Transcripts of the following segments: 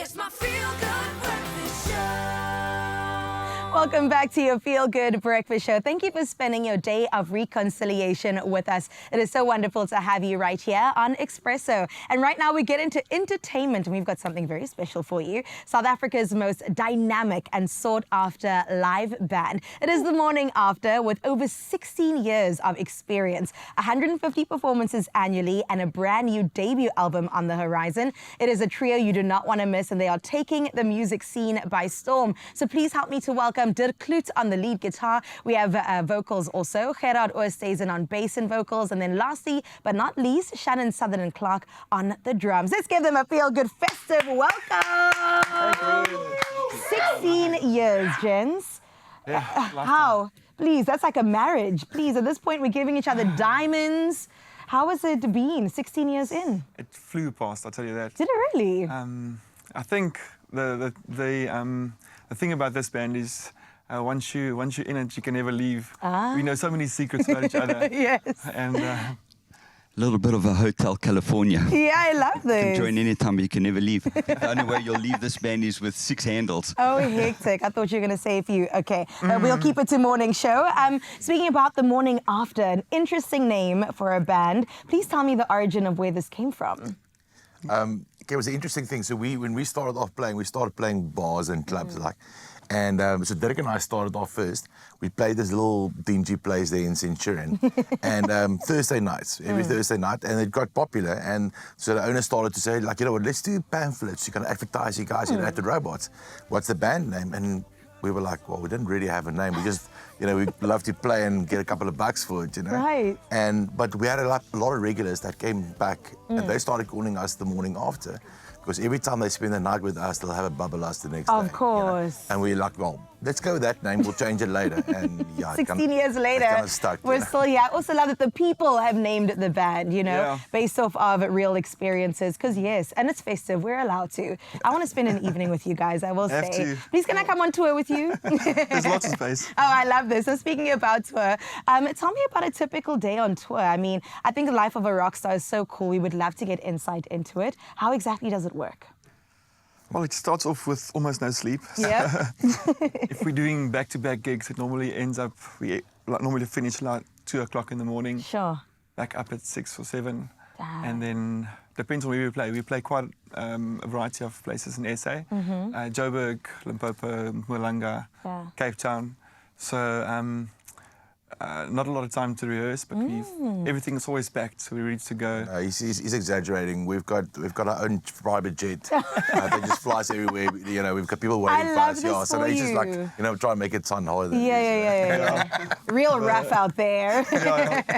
It's my feel-good breakfast show. Welcome back to your Feel Good Breakfast Show. Thank you for spending your day of reconciliation with us. It is so wonderful to have you right here on Expresso. And right now we get into entertainment, and we've got something very special for you. South Africa's most dynamic and sought-after live band. It is the Morning After, with over 16 years of experience, 150 performances annually, and a brand new debut album on the horizon. It is a trio you do not want to miss, and they are taking the music scene by storm. So please help me to welcome Dirk Kloot on the lead guitar. We have vocals also. Gerard Oosthuizen on bass and vocals. And then lastly, but not least, Shannon Sutherland Clark on the drums. Let's give them a feel-good festive welcome. 16 years, gents. Yeah, How? Please, that's like a marriage. Please, at this point, we're giving each other diamonds. How has it been 16 years in? It flew past, I'll tell you that. Did it really? I think the thing about this band is once you're in it, you can never leave. We know so many secrets about each other. Yes. And A little bit of a Hotel California. Yeah, I love You can this. join anytime, but you can never leave. The only way you'll leave this band is with 6 handles. Oh, hectic. I thought you were going to say a few. Okay, we'll keep it to morning show. Speaking about the Morning After, an interesting name for a band. Please tell me the origin of where this came from. It was an interesting thing. So when we started off playing, we started playing bars and clubs, so Dirk and I started off first. We played this little dingy place there in Centurion, and Thursday nights, every Thursday night, and it got popular. And so the owner started to say, like, you know what, let's do pamphlets. You can advertise, you guys, at the Robots. What's the band name? And we were like, well, we didn't really have a name. We just, we love to play and get a couple of bucks for it, Right. But we had a lot of regulars that came back, and they started calling us the Morning After, because every time they spend the night with us, they'll have a bubble us the next day. Of course. And we're like, well, let's go with that name. We'll change it later. And 16 years later, kind of stuck, we're still here. I also love that the people have named the band, based off of real experiences. Because, yes, and it's festive. We're allowed to. I want to spend an evening with you guys, I will Have say. to. Please, can I come on tour with you? there's lots of space. Oh, I love this. So speaking about tour, tell me about a typical day on tour. I mean, I think the life of a rock star is so cool. We would love to get insight into it. How exactly does it work? Well, it starts off with almost no sleep. Yeah. If we're doing back-to-back gigs, it normally ends up, we normally finish like 2 o'clock in the morning. Sure. Back up at 6 or 7. Damn. And then, depends on where we play. We play quite a variety of places in SA. Joburg, Limpopo, Mpumalanga, Cape Town. So not a lot of time to rehearse, but everything's always packed, so we're ready to go. He's exaggerating. We've got our own private jet. They just fly us everywhere. We've got people waiting for love us. this So for they just you. try and make it fun holiday. Yeah. Real rough out there.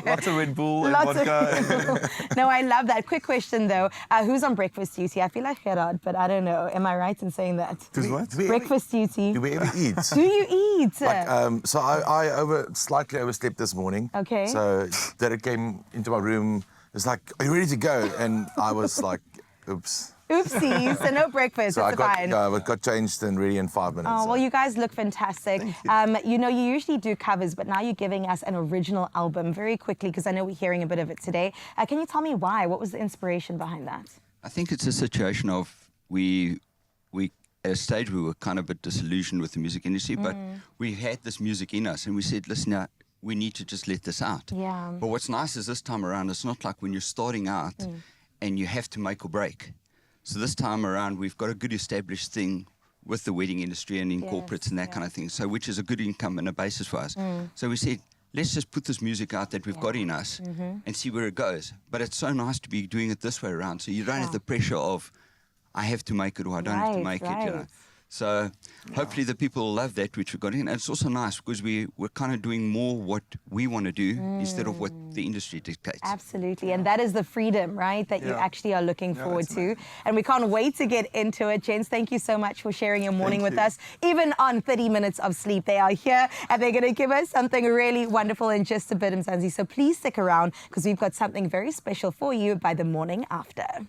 Lots of Red Bull and Lots vodka. of... No, I love that. Quick question, though. Who's on breakfast duty? I feel like Gerard, but I don't know. Am I right in saying that? Who's what? Breakfast duty. Do we ever eat? Do you eat? So I slightly overslept this morning. Okay. So Derek came into my room. It's like, are you ready to go? And I was like, oops. Oopsies. So no breakfast. So I It's fine. got changed and ready in 5 minutes. Oh, well, you guys look fantastic. You usually do covers, but now you're giving us an original album very quickly, because I know we're hearing a bit of it today. Can you tell me why? What was the inspiration behind that? I think it's a situation of we at a stage we were kind of a bit disillusioned with the music industry, but we had this music in us, and we said, listen, now, we need to just let this out. Yeah. But what's nice is this time around, it's not like when you're starting out and you have to make or break. So this time around, we've got a good established thing with the wedding industry and in corporates and that kind of thing, so which is a good income and a basis for us. So we said, let's just put this music out that we've got in us and see where it goes. But it's so nice to be doing it this way around, so you don't have the pressure of, I have to make it or I don't have to make it, So hopefully the people will love that which we got in. And it's also nice because we're kind of doing more what we want to do instead of what the industry dictates. Absolutely. And that is the freedom, right, that you actually are looking forward to. And we can't wait to get into it. Gents, thank you so much for sharing your morning with us. Even on 30 minutes of sleep, they are here and they're going to give us something really wonderful in just a bit, Mzansi. So please stick around because we've got something very special for you by the Morning After.